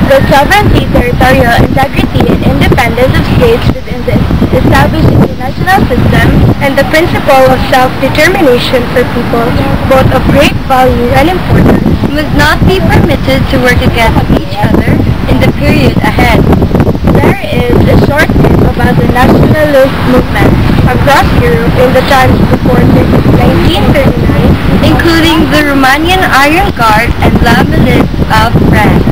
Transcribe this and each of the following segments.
The sovereignty, territorial integrity, and independence of states within the established international system, and the principle of self-determination for peoples, both of great value and importance, must not be permitted to work against each other in the period ahead. There is a short tip about the nationalist movement across Europe in the times before 1939, including the Romanian Iron Guard and La Milice of France.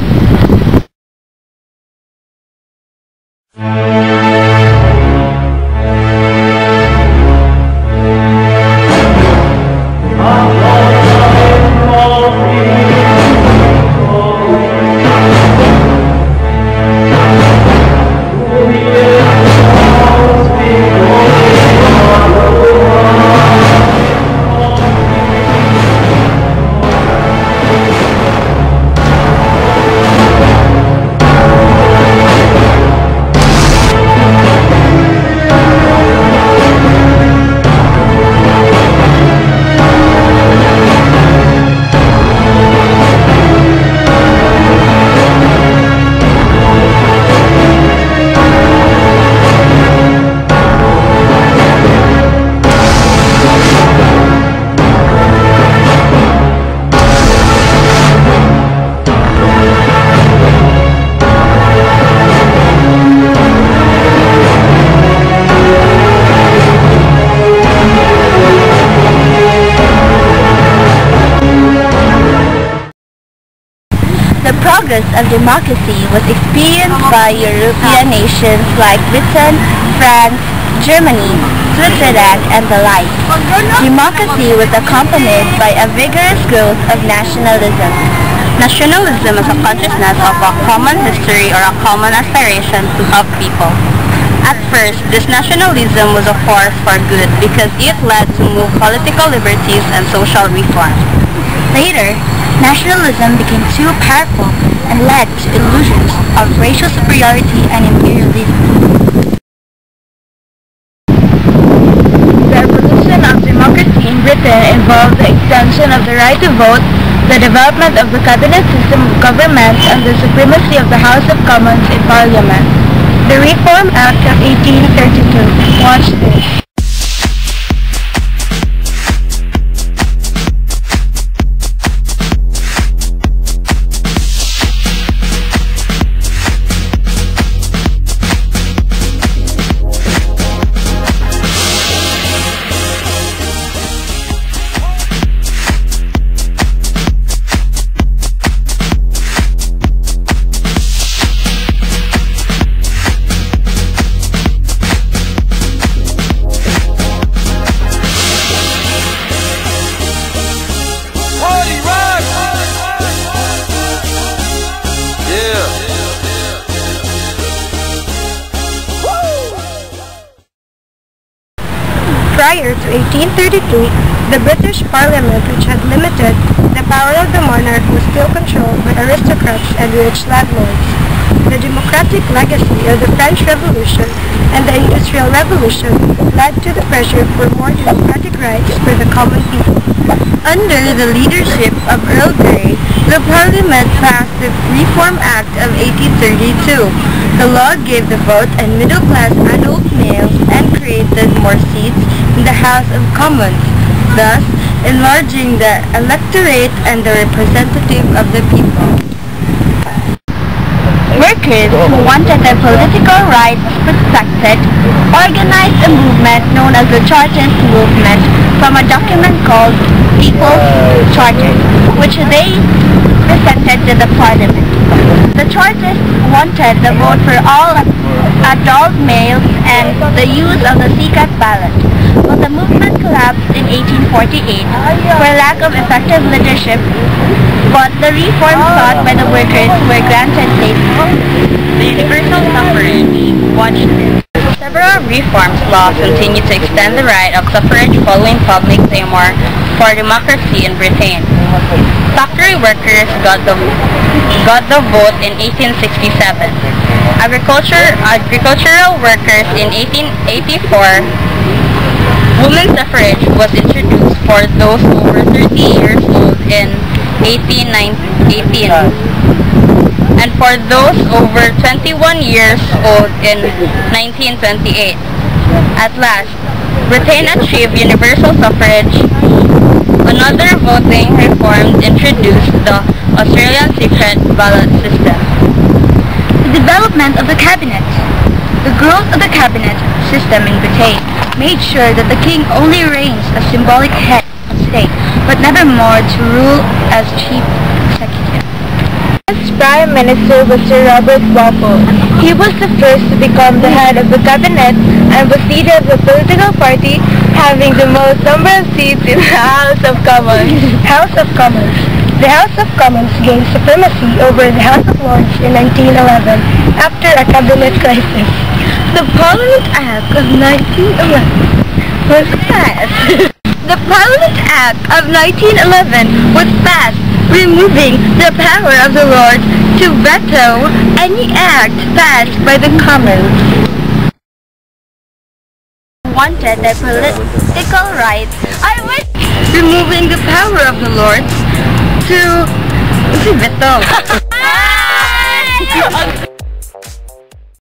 The progress of democracy was experienced by European nations like Britain, France, Germany, Switzerland, and the like. Democracy was accompanied by a vigorous growth of nationalism. Nationalism is a consciousness of a common history or a common aspiration of people. At first, this nationalism was a force for good because it led to more political liberties and social reform. Later, nationalism became too powerful and led to illusions of racial superiority and imperialism. The evolution of democracy in Britain involved the extension of the right to vote, the development of the cabinet system of government, and the supremacy of the House of Commons in Parliament. The Reform Act of 1832. Watch this. Prior to 1832, the British Parliament, which had limited the power of the monarch, was still controlled by aristocrats and rich landlords. The democratic legacy of the French Revolution and the Industrial Revolution led to the pressure for more democratic rights for the common people. Under the leadership of Earl Grey, the Parliament passed the Reform Act of 1832. The law gave the vote and middle-class adult males and created more seats in the House of Commons, thus enlarging the electorate and the representative of the people. Workers who wanted their political rights respected organized a movement known as the Chartist Movement from a document called People's Charter, which they presented to the Parliament. The Chartists wanted the vote for all adult males and the use of the secret ballot. But the movement collapsed in 1848 for lack of effective leadership, but the reforms sought by the workers were granted later. The universal suffrage. Watch this. Several reforms laws continue to extend the right of suffrage following public clamor for democracy in Britain. Factory workers got the vote in 1867. Agricultural workers in 1884. Women's suffrage was introduced for those over 30 years old in 1818, and for those over 21 years old in 1928. At last, Britain achieved universal suffrage. Another voting reform introduced the Australian secret ballot system. The development of the cabinet. The growth of the cabinet system in Britain made sure that the king only reigns as symbolic head of state, but never more to rule as chief executive. His prime minister was Sir Robert Walpole. He was the first to become the head of the cabinet and was leader of the political party having the most number of seats in the House of Commons. House of Commons. The House of Commons gained supremacy over the House of Lords in 1911 after a cabinet crisis. The Parliament Act of 1911 was passed. The Parliament Act of 1911 was passed, removing the power of the Lords to veto any act passed by the Commons. Wanted their political rights, removing the power of the Lords to veto.